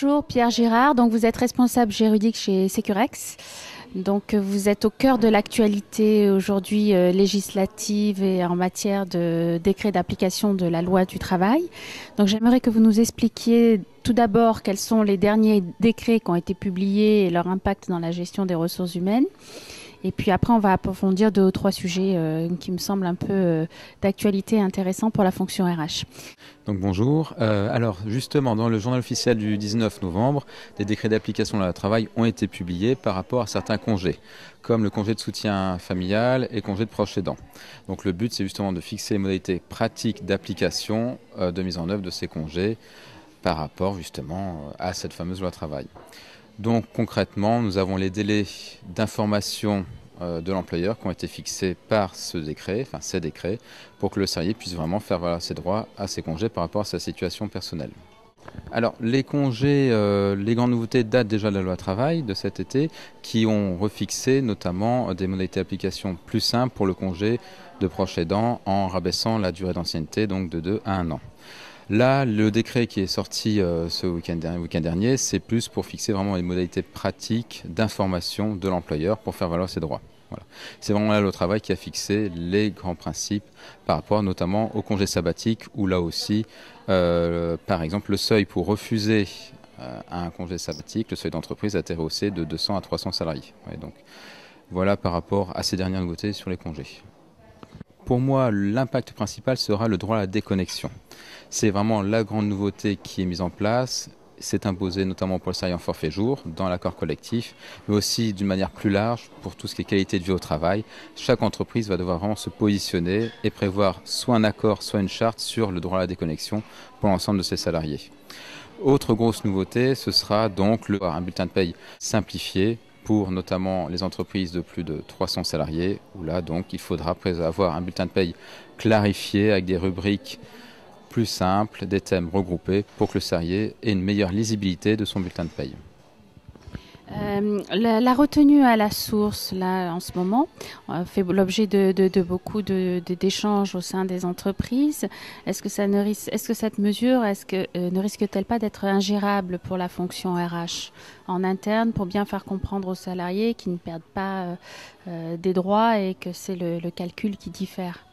Bonjour Pierre Girard, donc vous êtes responsable juridique chez Securex. Donc vous êtes au cœur de l'actualité aujourd'hui législative et en matière de décret d'application de la loi du travail. Donc j'aimerais que vous nous expliquiez tout d'abord quels sont les derniers décrets qui ont été publiés et leur impact dans la gestion des ressources humaines. Et puis après, on va approfondir 2 ou 3 sujets qui me semblent un peu d'actualité intéressants pour la fonction RH. Donc bonjour. Alors justement, dans le journal officiel du 19 novembre, des décrets d'application de la loi travail ont été publiés par rapport à certains congés, comme le congé de soutien familial et le congé de proche aidant. Donc le but, c'est justement de fixer les modalités pratiques d'application de mise en œuvre de ces congés par rapport justement à cette fameuse loi travail. Donc concrètement, nous avons les délais d'information de l'employeur qui ont été fixés par ces décrets, pour que le salarié puisse vraiment faire valoir ses droits à ses congés par rapport à sa situation personnelle. Alors les congés, les grandes nouveautés datent déjà de la loi travail de cet été, qui ont refixé notamment des modalités d'application plus simples pour le congé de proche aidant en rabaissant la durée d'ancienneté donc de 2 à 1 an. Là, le décret qui est sorti ce week-end dernier, c'est plus pour fixer vraiment les modalités pratiques d'information de l'employeur pour faire valoir ses droits. Voilà. C'est vraiment la loi travail qui a fixé les grands principes par rapport notamment au congé sabbatique, où là aussi, par exemple, le seuil pour refuser un congé sabbatique, le seuil d'entreprise a été rehaussé de 200 à 300 salariés. Ouais, donc, voilà par rapport à ces dernières nouveautés sur les congés. Pour moi, l'impact principal sera le droit à la déconnexion. C'est vraiment la grande nouveauté qui est mise en place. C'est imposé notamment pour le salarié en forfait jour, dans l'accord collectif, mais aussi d'une manière plus large pour tout ce qui est qualité de vie au travail. Chaque entreprise va devoir vraiment se positionner et prévoir soit un accord, soit une charte sur le droit à la déconnexion pour l'ensemble de ses salariés. Autre grosse nouveauté, ce sera donc un bulletin de paye simplifié pour notamment les entreprises de plus de 300 salariés, où là donc il faudra avoir un bulletin de paye clarifié avec des rubriques plus simples, des thèmes regroupés pour que le salarié ait une meilleure lisibilité de son bulletin de paye. La retenue à la source, là, en ce moment, fait l'objet de beaucoup d'échanges au sein des entreprises. Est-ce que cette mesure, ne risque-t-elle pas d'être ingérable pour la fonction RH en interne, pour bien faire comprendre aux salariés qu'ils ne perdent pas des droits et que c'est le calcul qui diffère?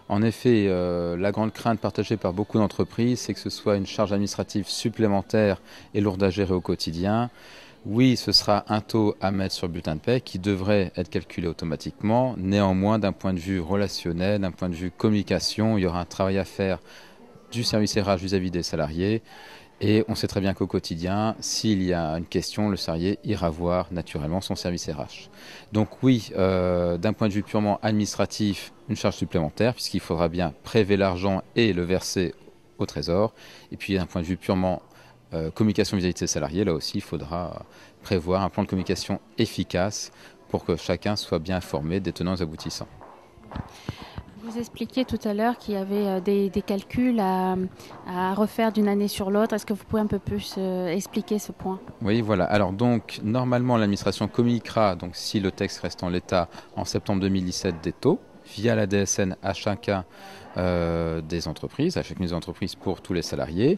En effet, la grande crainte partagée par beaucoup d'entreprises, c'est que ce soit une charge administrative supplémentaire et lourde à gérer au quotidien. Oui, ce sera un taux à mettre sur le bulletin de paie qui devrait être calculé automatiquement. Néanmoins, d'un point de vue relationnel, d'un point de vue communication, il y aura un travail à faire du service RH vis-à-vis des salariés. Et on sait très bien qu'au quotidien, s'il y a une question, le salarié ira voir naturellement son service RH. Donc oui, d'un point de vue purement administratif, une charge supplémentaire, puisqu'il faudra bien prélever l'argent et le verser au trésor. Et puis d'un point de vue purement communication vis-à-vis de ses salariés, là aussi, il faudra prévoir un plan de communication efficace pour que chacun soit bien informé des tenants et aboutissants. Vous expliquiez tout à l'heure qu'il y avait des calculs à refaire d'une année sur l'autre. Est-ce que vous pouvez un peu plus expliquer ce point? Oui, voilà. Alors donc, normalement, l'administration communiquera, donc si le texte reste en l'état, en septembre 2017, des taux via la DSN à chacun des entreprises, à chacune des entreprises pour tous les salariés.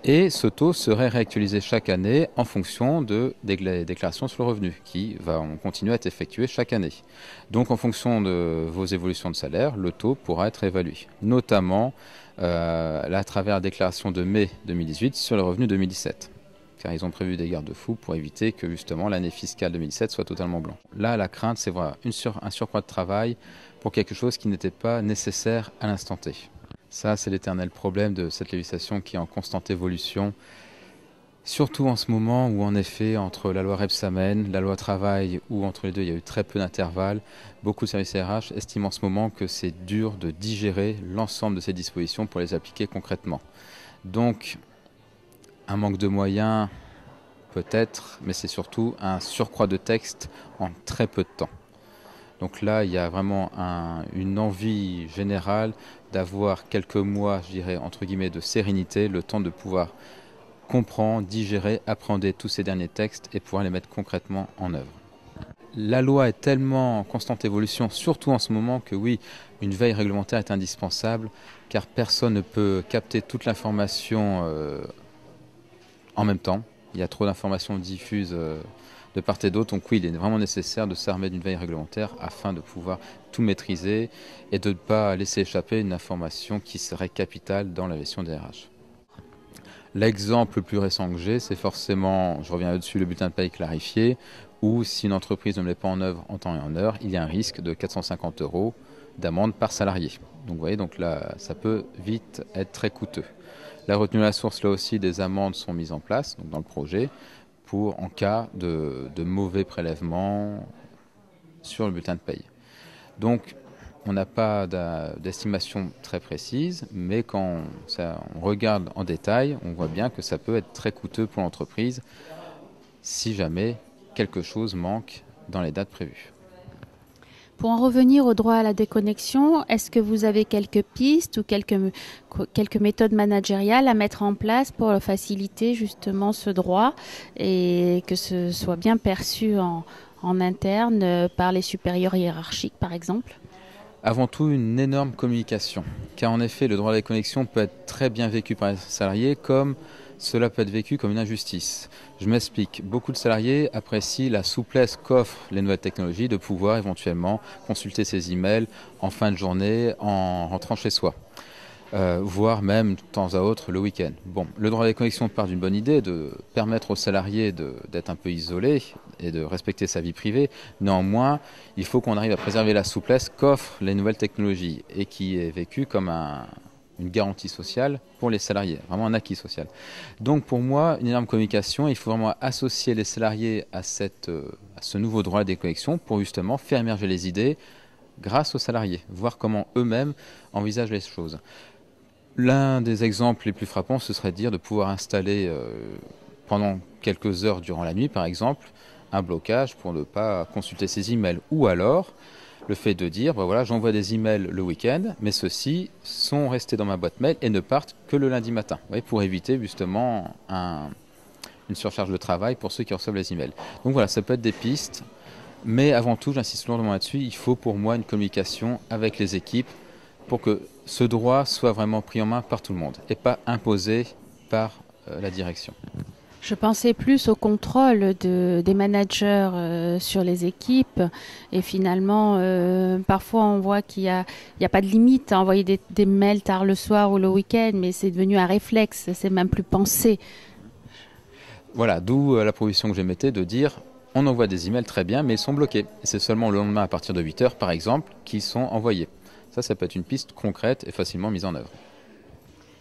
Et ce taux serait réactualisé chaque année en fonction des déclarations sur le revenu qui vont continuer à être effectuées chaque année. Donc en fonction de vos évolutions de salaire, le taux pourra être évalué, notamment à travers la déclaration de mai 2018 sur le revenu 2017. Car ils ont prévu des garde-fous pour éviter que justement l'année fiscale 2017 soit totalement blanche. Là, la crainte, c'est voilà, un surcroît de travail pour quelque chose qui n'était pas nécessaire à l'instant T. Ça, c'est l'éternel problème de cette législation qui est en constante évolution, surtout en ce moment où, en effet, entre la loi Rebsamen, la loi travail, où entre les deux, il y a eu très peu d'intervalle, beaucoup de services RH estiment en ce moment que c'est dur de digérer l'ensemble de ces dispositions pour les appliquer concrètement. Donc, un manque de moyens, peut-être, mais c'est surtout un surcroît de texte en très peu de temps. Donc là, il y a vraiment une envie générale d'avoir quelques mois, je dirais, entre guillemets, de sérénité, le temps de pouvoir comprendre, digérer, appréhender tous ces derniers textes et pouvoir les mettre concrètement en œuvre. La loi est tellement en constante évolution, surtout en ce moment, que oui, une veille réglementaire est indispensable, car personne ne peut capter toute l'information en même temps. Il y a trop d'informations diffuses de part et d'autre. Donc oui, il est vraiment nécessaire de s'armer d'une veille réglementaire afin de pouvoir tout maîtriser et de ne pas laisser échapper une information qui serait capitale dans la gestion des RH. L'exemple le plus récent que j'ai, c'est forcément, je reviens là-dessus, le bulletin de paie clarifié, où si une entreprise ne le met pas en œuvre en temps et en heure, il y a un risque de 450 € d'amende par salarié. Donc vous voyez, donc là, ça peut vite être très coûteux. La retenue à la source, là aussi, des amendes sont mises en place donc dans le projet en cas de mauvais prélèvements sur le bulletin de paie. Donc on n'a pas d'estimation très précise, mais quand on regarde en détail, on voit bien que ça peut être très coûteux pour l'entreprise si jamais quelque chose manque dans les dates prévues. Pour en revenir au droit à la déconnexion, est-ce que vous avez quelques pistes ou quelques méthodes managériales à mettre en place pour faciliter justement ce droit et que ce soit bien perçu en interne par les supérieurs hiérarchiques, par exemple ? Avant tout, une énorme communication, car en effet, le droit à la déconnexion peut être très bien vécu par les salariés comme cela peut être vécu comme une injustice. Je m'explique, beaucoup de salariés apprécient la souplesse qu'offrent les nouvelles technologies de pouvoir éventuellement consulter ses emails en fin de journée en rentrant chez soi. Voire même de temps à autre le week-end. Bon, le droit à la déconnexion part d'une bonne idée de permettre aux salariés d'être un peu isolés et de respecter sa vie privée. Néanmoins, il faut qu'on arrive à préserver la souplesse qu'offrent les nouvelles technologies et qui est vécue comme une garantie sociale pour les salariés, vraiment un acquis social. Donc pour moi, une énorme communication, il faut vraiment associer les salariés à ce nouveau droit à la déconnexion pour justement faire émerger les idées grâce aux salariés, voir comment eux-mêmes envisagent les choses. L'un des exemples les plus frappants, ce serait de dire de pouvoir installer pendant quelques heures durant la nuit, par exemple, un blocage pour ne pas consulter ses emails. Ou alors, le fait de dire, voilà, j'envoie des emails le week-end, mais ceux-ci sont restés dans ma boîte mail et ne partent que le lundi matin, pour éviter justement une surcharge de travail pour ceux qui reçoivent les emails. Donc voilà, ça peut être des pistes, mais avant tout, j'insiste lourdement là-dessus, il faut pour moi une communication avec les équipes pour que ce droit soit vraiment pris en main par tout le monde et pas imposé par la direction. Je pensais plus au contrôle des managers sur les équipes et finalement, parfois on voit qu'il y a pas de limite à envoyer des mails tard le soir ou le week-end, mais c'est devenu un réflexe, c'est même plus pensé. Voilà, d'où la proposition que j'émettais de dire on envoie des emails très bien, mais ils sont bloqués. Et c'est seulement le lendemain à partir de 8 h par exemple qu'ils sont envoyés. Ça peut être une piste concrète et facilement mise en œuvre.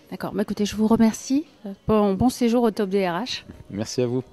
D'accord. Écoutez, je vous remercie. Bon séjour au top des RH. Merci à vous.